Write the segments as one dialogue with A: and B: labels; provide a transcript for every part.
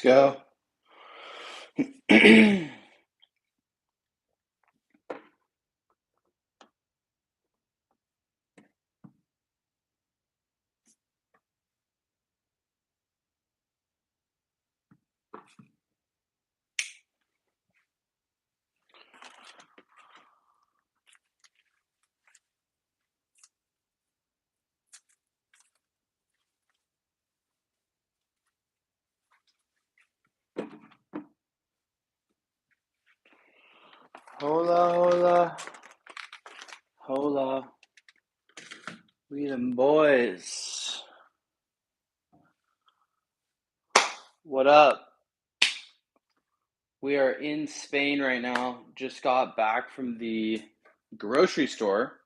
A: Let's go. Hola, hola, hola. We them boys. What up? We are in Spain right now. Just got back from the grocery store.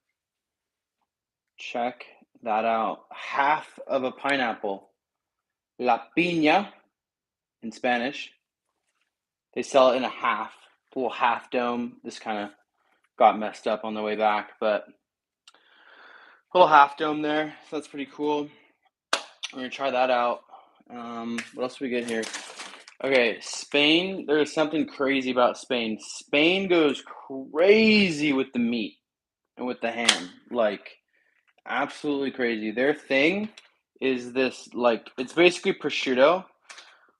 A: Check that out. Half of a pineapple. La piña in Spanish. They sell it in a half, a little half dome. This kind of got messed up on the way back, but a little half dome there. So that's pretty cool. We're gonna try that out. What else do we get here? Okay, Spain. There is something crazy about Spain. Spain goes crazy with the meat and with the ham. Like, absolutely crazy. Their thing is this, like, it's basically prosciutto.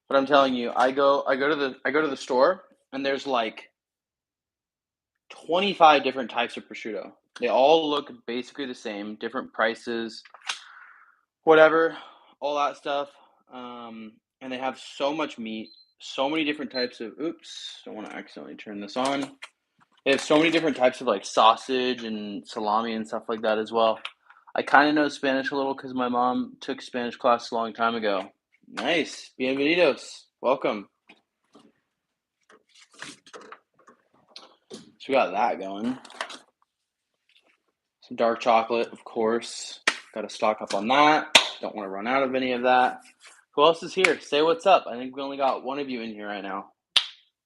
A: But I'm telling you, I go to the store and there's like 25 different types of prosciutto. They all look basically the same, different prices, whatever, all that stuff. And they have so much meat, so many different types of. Oops, don't want to accidentally turn this on. They have so many different types of like sausage and salami and stuff like that as well. I kind of know Spanish a little because my mom took Spanish class a long time ago. Nice, bienvenidos, welcome. So we got that going. Some dark chocolate, of course. Got to stock up on that. Don't want to run out of any of that. Who else is here? Say what's up. I think we only got one of you in here right now.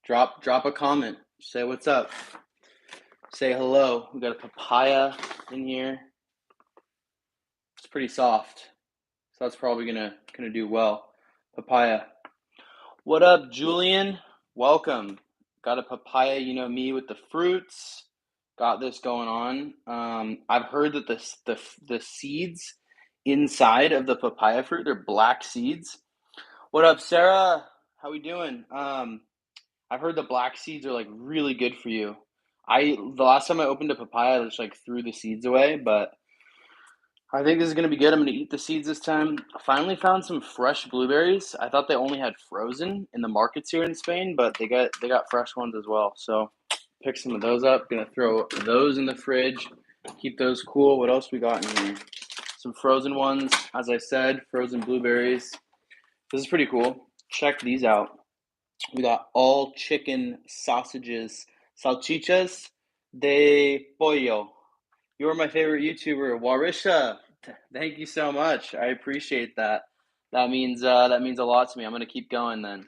A: Drop a comment. Say what's up. Say hello. We got a papaya in here. It's pretty soft, so that's probably gonna do well. Papaya. What up, Julian? Welcome. Got a papaya. You know me with the fruits. Got this going on. I've heard that the seeds inside of the papaya fruit, they're black seeds. What up, Sarah? How we doing? I've heard the black seeds are like really good for you. The last time I opened a papaya, I just like threw the seeds away, but I think this is gonna be good. I'm gonna eat the seeds this time. I finally found some fresh blueberries. I thought they only had frozen in the markets here in Spain, but they got fresh ones as well. So pick some of those up. Gonna throw those in the fridge. Keep those cool. What else we got in here? Some frozen ones, as I said, frozen blueberries. This is pretty cool. Check these out. We got all chicken sausages, salchichas de pollo. You're my favorite YouTuber, Warisha. Thank you so much. I appreciate that. That means a lot to me. I'm gonna keep going then.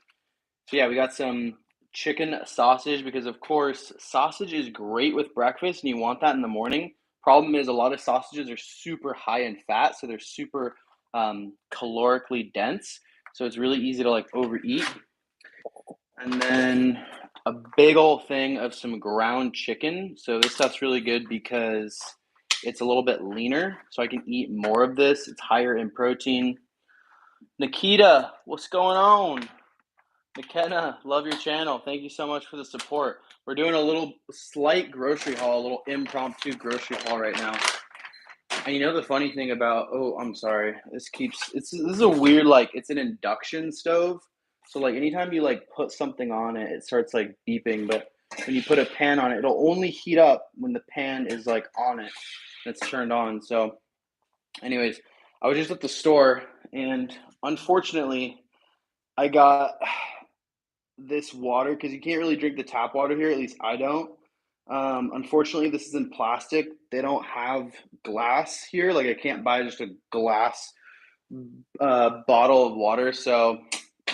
A: So yeah, we got some chicken sausage because of course sausage is great with breakfast and you want that in the morning. Problem is a lot of sausages are super high in fat, so they're super calorically dense. So it's really easy to like overeat. And then a big old thing of some ground chicken. So this stuff's really good because it's a little bit leaner, so I can eat more of this. It's higher in protein. Nikita, what's going on? McKenna, love your channel. Thank you so much for the support. We're doing a little slight grocery haul, a little impromptu grocery haul right now. And you know the funny thing about, oh, I'm sorry. This is a weird, like, it's an induction stove. So like anytime you like put something on it, it starts like beeping. But when you put a pan on it, it'll only heat up when the pan is like on it and it's turned on. So anyways, I was just at the store and unfortunately I got this water because you can't really drink the tap water here. At least I don't. Unfortunately, this is in plastic. They don't have glass here. Like I can't buy just a glass bottle of water. So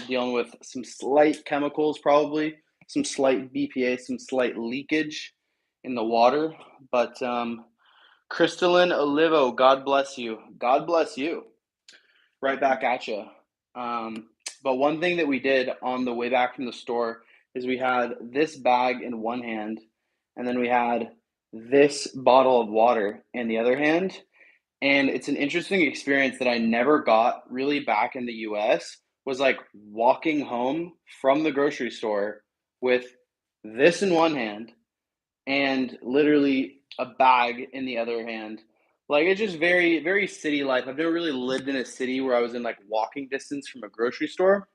A: dealing with some slight chemicals, probably some slight BPA, some slight leakage in the water. But Crystalline Olivo, God bless you. God bless you. Right back at you. But one thing that we did on the way back from the store is we had this bag in one hand, and then we had this bottle of water in the other hand. And it's an interesting experience that I never got really back in the US, was like walking home from the grocery store with this in one hand and literally a bag in the other hand. Like it's just very, very city life. I've never really lived in a city where I was in like walking distance from a grocery store.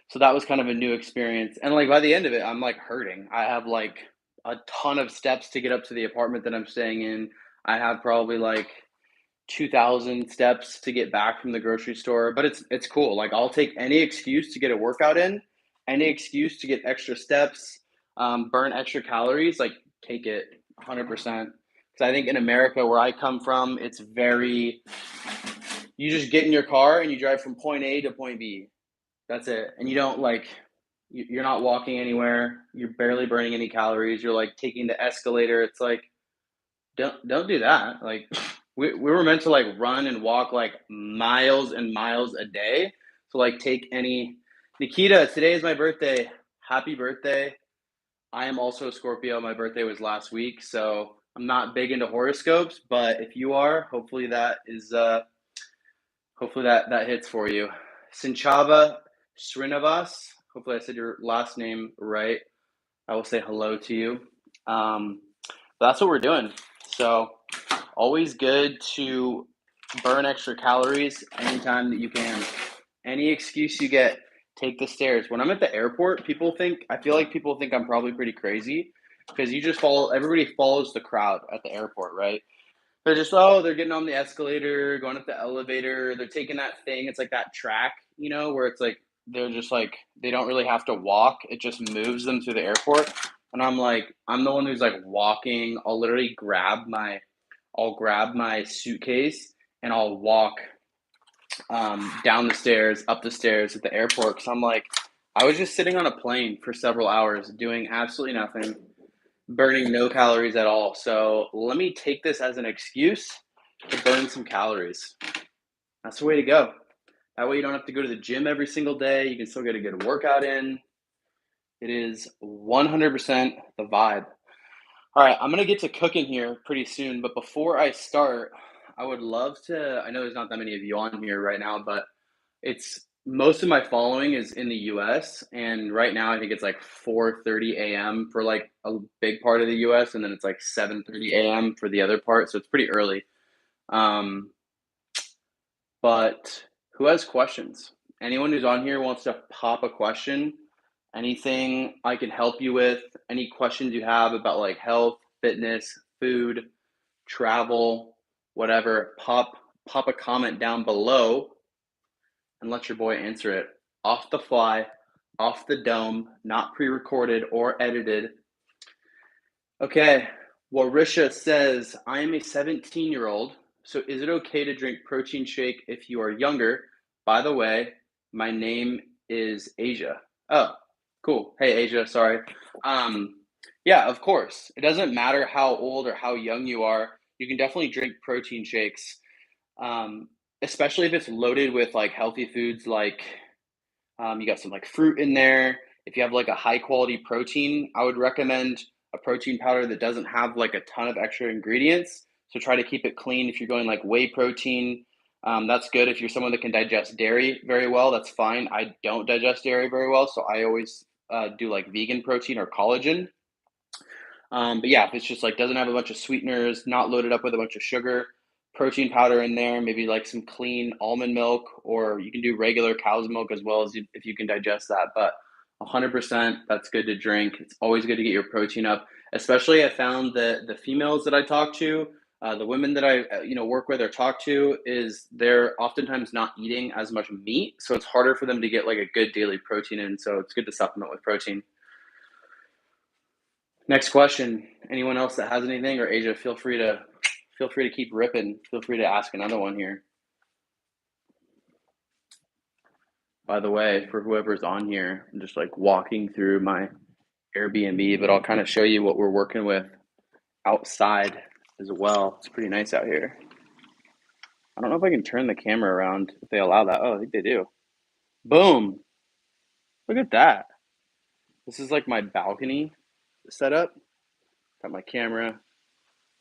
A: So that was kind of a new experience. And like by the end of it, I'm like hurting. I have like a ton of steps to get up to the apartment that I'm staying in. I have probably like 2,000 steps to get back from the grocery store, but it's cool. Like I'll take any excuse to get a workout in, any excuse to get extra steps, burn extra calories. Like take it 100%. Because I think in America, where I come from, it's very you just get in your car and you drive from point A to point B. That's it, and you don't like you're not walking anywhere. You're barely burning any calories. You're like taking the escalator. It's like don't do that. Like we were meant to like run and walk like miles and miles a day. So like take any Nikita, today is my birthday. Happy birthday. I am also a Scorpio. My birthday was last week, so I'm not big into horoscopes, but if you are, hopefully that hits for you. Sinchava Srinivas. Hopefully I said your last name right. I will say hello to you. Um, that's what we're doing. So always good to burn extra calories anytime that you can. Any excuse you get, take the stairs. When I'm at the airport, I feel like people think I'm probably pretty crazy because everybody follows the crowd at the airport, right? They're just, oh, they're getting on the escalator, going up the elevator, they're taking that thing. It's like that track, where it's like they're just like they don't really have to walk. It just moves them through the airport. And I'm like, I'm the one who's like walking. I'll grab my suitcase and I'll walk down the stairs, up the stairs at the airport. Because I'm like, I was just sitting on a plane for several hours doing absolutely nothing, burning no calories at all. So let me take this as an excuse to burn some calories. That's the way to go. That way you don't have to go to the gym every single day. You can still get a good workout in. It is 100% the vibe. All right, I'm gonna get to cooking here pretty soon, but before I start, I would love to. I know there's not that many of you on here right now, but it's most of my following is in the US, and right now I think it's like 4:30 a.m. for like a big part of the US, and then it's like 7:30 a.m. for the other part, so it's pretty early. Um, but who has questions? Anyone who's on here wants to pop a question? Anything I can help you with? Any questions you have about like health, fitness, food, travel, whatever, pop a comment down below and let your boy answer it off the fly, off the dome, not pre-recorded or edited. Okay, Warisha says, I am a 17-year-old, so is it okay to drink protein shake if you are younger? By the way, my name is Asia. Oh, cool. Hey, Asia, sorry. Um, yeah, of course. It doesn't matter how old or how young you are. You can definitely drink protein shakes, um, especially if it's loaded with like healthy foods like you got some like fruit in there. If you have like a high quality protein, I would recommend a protein powder that doesn't have like a ton of extra ingredients. So try to keep it clean. If you're going like whey protein, that's good. If you're someone that can digest dairy very well, that's fine. I don't digest dairy very well, so I always do like vegan protein or collagen. But yeah, if it's just like doesn't have a bunch of sweeteners, not loaded up with a bunch of sugar, protein powder in there, maybe like some clean almond milk, or you can do regular cow's milk as well as if you can digest that. But 100%, that's good to drink. It's always good to get your protein up. Especially, I found that the females that I talk to, the women that I work with or talk to, is they're oftentimes not eating as much meat, so it's harder for them to get like a good daily protein in. So it's good to supplement with protein. Next question. Anyone else that has anything, or Asia, feel free to keep ripping. Feel free to ask another one here. By the way, for whoever's on here, I'm just like walking through my Airbnb, but I'll kind of show you what we're working with outside as well. It's pretty nice out here. I don't know if I can turn the camera around if they allow that. Oh, I think they do. Boom. Look at that. This is like my balcony setup. Got my camera.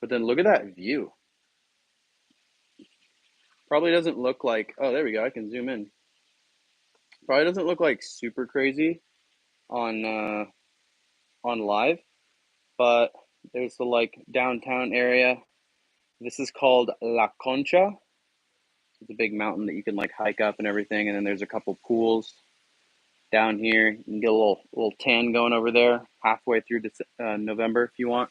A: But then look at that view. Probably doesn't look like, oh, there we go. I can zoom in. Probably doesn't look like super crazy on on live, but there's the like downtown area. This is called La Concha. It's a big mountain that you can like hike up and everything, and then there's a couple pools down here. You can get a little tan going over there halfway through November if you want.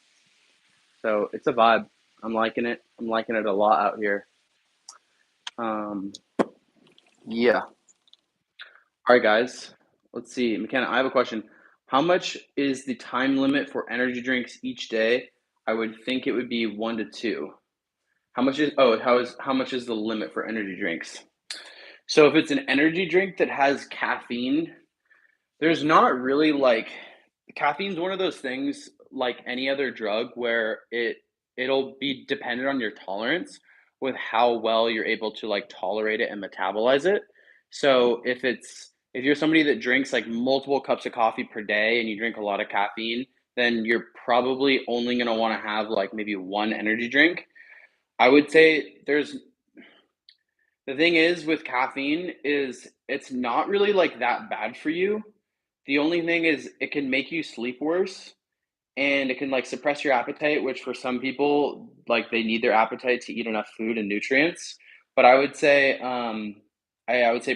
A: So it's a vibe. I'm liking it. I'm liking it a lot out here. Um, yeah. All right, guys. Let's see. McKenna, I have a question. How much is the time limit for energy drinks each day? I would think it would be 1 to 2. How much is the limit for energy drinks? So if it's an energy drink that has caffeine, there's not really like caffeine's one of those things like any other drug where it'll be dependent on your tolerance with how well you're able to like tolerate it and metabolize it. So if you're somebody that drinks like multiple cups of coffee per day and you drink a lot of caffeine, then you're probably only going to want to have like maybe one energy drink. I would say the thing is with caffeine is it's not really like that bad for you. The only thing is it can make you sleep worse and it can like suppress your appetite, which for some people like they need their appetite to eat enough food and nutrients. But I would say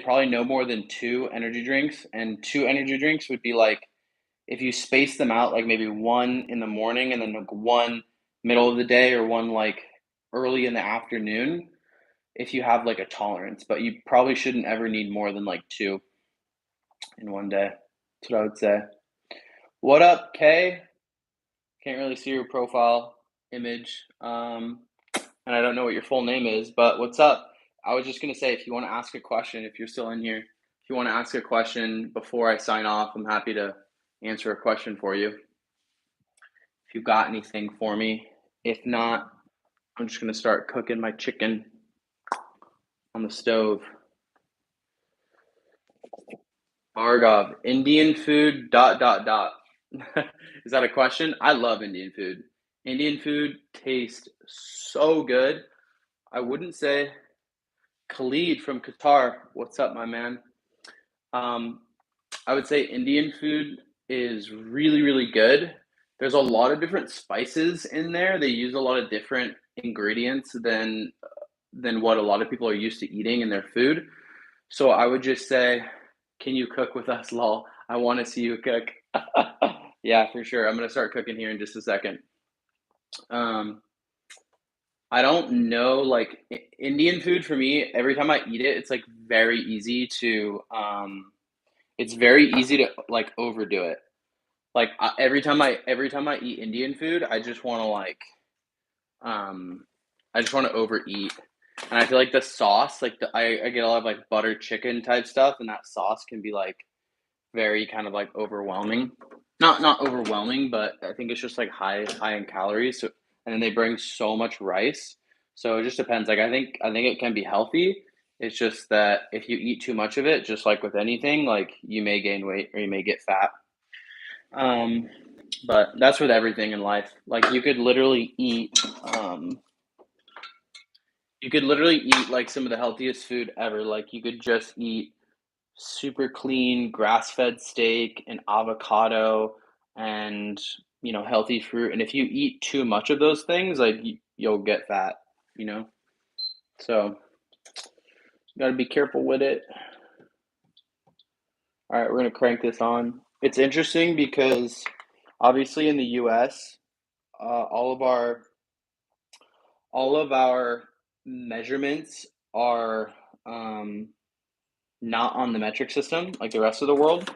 A: probably no more than two energy drinks, and two energy drinks would be like if you space them out like maybe one in the morning and then like one middle of the day or one like early in the afternoon if you have like a tolerance, but you probably shouldn't ever need more than like two in one day. That's what I would say. What up, Kay? Can't really see your profile image. And I don't know what your full name is, but what's up? I was just going to say, if you want to ask a question, if you're still in here, if you want to ask a question before I sign off, I'm happy to answer a question for you. If you got anything for me. If not, I'm just going to start cooking my chicken on the stove. Bhargav, Indian food, dot, dot, dot. Is that a question? I love Indian food. Indian food tastes so good. I wouldn't say Khalid from Qatar. What's up, my man? Um, I would say Indian food is really, really good. There's a lot of different spices in there. They use a lot of different ingredients than what a lot of people are used to eating in their food. So I would just say, can you cook with us, lol? I want to see you cook. Yeah, for sure. I'm gonna start cooking here in just a second. Um, I don't know, like Indian food for me, every time I eat it, it's like very easy to it's very easy to like overdo it. Like every time I eat Indian food, um I just want to overeat. And I feel like the sauce, like I get a lot of like butter chicken type stuff, and that sauce can be like very kind of like overwhelming. Not overwhelming, but I think it's just like high in calories. So and then they bring so much rice. So it just depends. Like I think it can be healthy. It's just that if you eat too much of it, just like with anything, like you may gain weight or you may get fat. Um, but that's with everything in life. Like you could literally eat like some of the healthiest food ever. Like you could just eat super clean grass-fed steak and avocado and healthy fruit, and if you eat too much of those things like you'll get fat, you know so you got to be careful with it. All right, we're going to crank this on. It's interesting because obviously in the US, all of our measurements are not on the metric system like the rest of the world.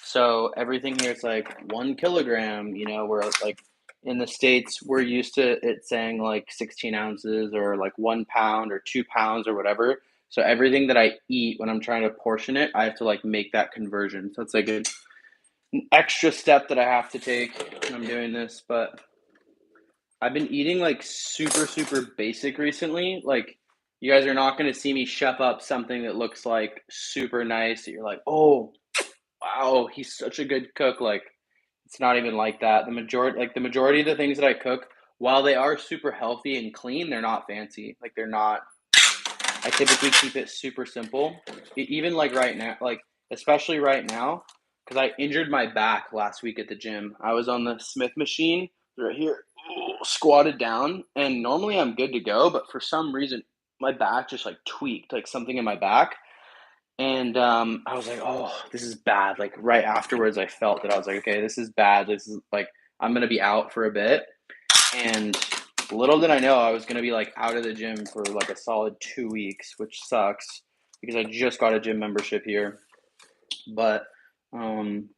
A: So everything here is like 1 kilogram, where like in the States, we're used to it saying like 16 ounces or like 1 pound or 2 pounds or whatever. So everything that I eat when I'm trying to portion it, I have to like make that conversion. So it's like an extra step that I have to take when I'm doing this. But I've been eating like super, super basic recently. Like, You guys are not going to see me chef up something that looks like super nice that you're like, oh, wow, he's such a good cook. Like, it's not even like that. The majority of the things that I cook, while they are super healthy and clean, they're not fancy. Like, they're not. I typically keep it super simple. Even like right now, like especially right now, because I injured my back last week at the gym. I was on the Smith machine right here, squatted down, and normally I'm good to go, but for some reason my back just like tweaked, like something in my back, and I was like, oh, this is bad. Like right afterwards, I felt that I was like, okay, this is bad. This is like I'm gonna be out for a bit, and little did I know I was going to be like out of the gym for like a solid 2 weeks, which sucks because I just got a gym membership here. But um,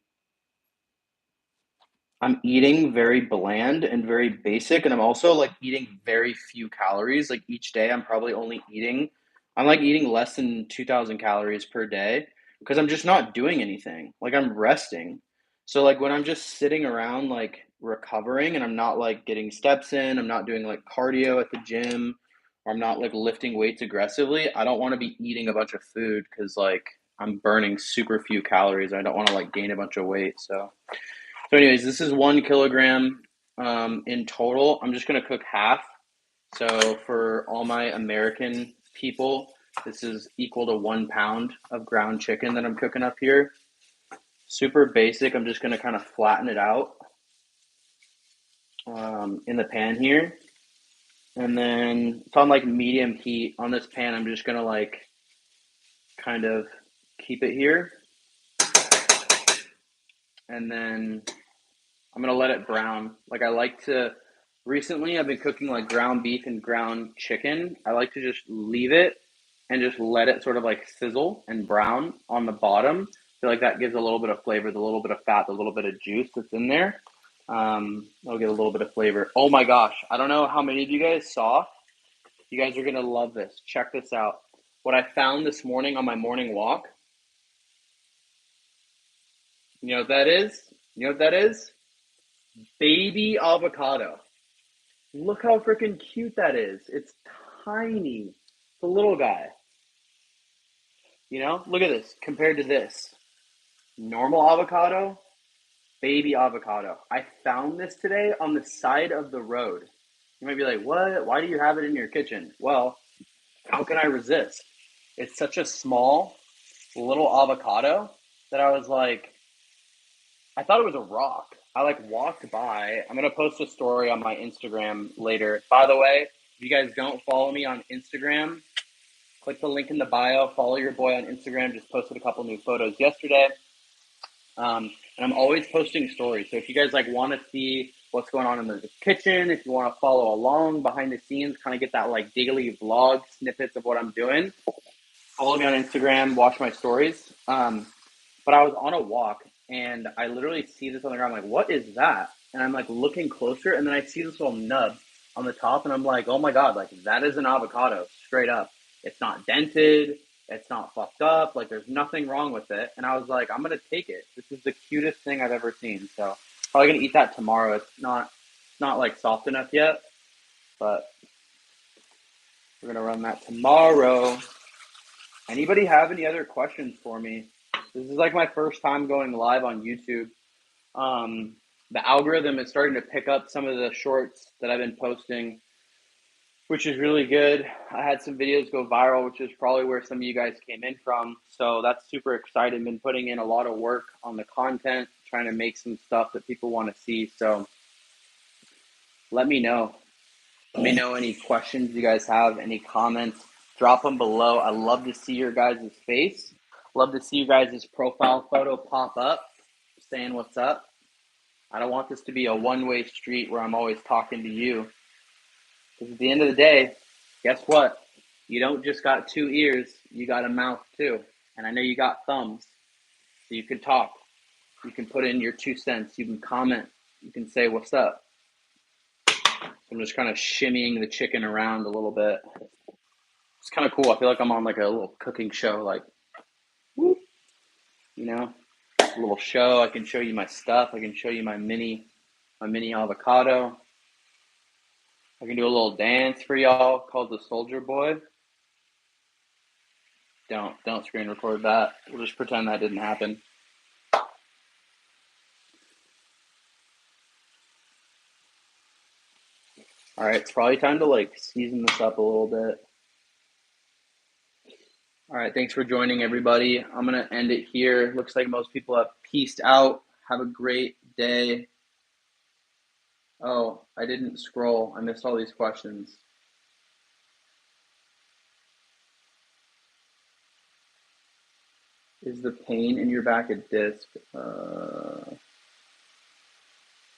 A: I'm eating very bland and very basic, and I'm also like eating very few calories. Like each day, I'm like eating less than 2,000 calories per day because I'm just not doing anything. Like I'm resting. So like when I'm just sitting around like recovering and I'm not like getting steps in, I'm not doing like cardio at the gym, or I'm not like lifting weights aggressively, I don't want to be eating a bunch of food because like I'm burning super few calories. I don't want to like gain a bunch of weight. So anyways, this is 1 kilogram in total. I'm just gonna cook half. So for all my American people, this is equal to 1 pound of ground chicken that I'm cooking up here. Super basic. I'm just gonna kind of flatten it out in the pan here. And then it's on like medium heat on this pan. I'm just gonna like kind of keep it here. And then I'm gonna let it brown. Like I like to recently I've been cooking like ground beef and ground chicken. I like to just leave it and just let it sort of like sizzle and brown on the bottom. I feel like that gives a little bit of flavor, the little bit of fat, the little bit of juice that's in there. I'll get a little bit of flavor. Oh my gosh, I don't know how many of you guys saw. You guys are gonna love this. Check this out. What I found this morning on my morning walk. You know what that is? You know what that is? Baby avocado. Look how freaking cute that is. It's tiny. It's a little guy. You know, look at this compared to this. Normal avocado, baby avocado. I found this today on the side of the road. You might be like, what? Why do you have it in your kitchen? Well, how can I resist? It's such a small little avocado that I was like, I thought it was a rock. I like walked by. I'm gonna post a story on my Instagram later. By the way, if you guys don't follow me on Instagram, click the link in the bio. Follow your boy on Instagram. Just posted a couple new photos yesterday, and I'm always posting stories. So if you guys like want to see what's going on in the kitchen, if you want to follow along behind the scenes, kind of get that like daily vlog snippets of what I'm doing, follow me on Instagram. Watch my stories. But I was on a walk and I literally see this on the ground. I'm like, what is that? And I'm like looking closer, and then I see this little nub on the top, and I'm like, oh my god, like that is an avocado, straight up. It's not dented, it's not fucked up, like there's nothing wrong with it. And I was like, I'm gonna take it. This is the cutest thing I've ever seen. So probably gonna eat that tomorrow. It's not like soft enough yet, but we're gonna run that tomorrow. Anybody have any other questions for me? This is like my first time going live on YouTube. The algorithm is starting to pick up some of the shorts that I've been posting, which is really good. I had some videos go viral, which is probably where some of you guys came in from. So that's super exciting. Been putting in a lot of work on the content, trying to make some stuff that people want to see. So let me know. Let me know any questions you guys have, any comments. Drop them below. I love to see your guys' face. Love to see you guys' profile photo pop up saying what's up. I don't want this to be a one-way street where I'm always talking to you. Because at the end of the day, guess what? You don't just got 2 ears, you got a mouth too. And I know you got thumbs. So you can talk. You can put in your 2 cents. You can comment. You can say what's up. So I'm just kind of shimmying the chicken around a little bit. It's kind of cool. I feel like I'm on like a little cooking show, like, whoop, you know, a little show. I can show you my stuff. I can show you my mini avocado. I can do a little dance for y'all called the Soldier Boy. Don't screen record that. We'll just pretend that didn't happen. All right, it's probably time to like season this up a little bit. All right, thanks for joining, everybody. I'm gonna end it here. Looks like most people have peaced out. Have a great day. Oh, I didn't scroll. I missed all these questions. Is the pain in your back a disc?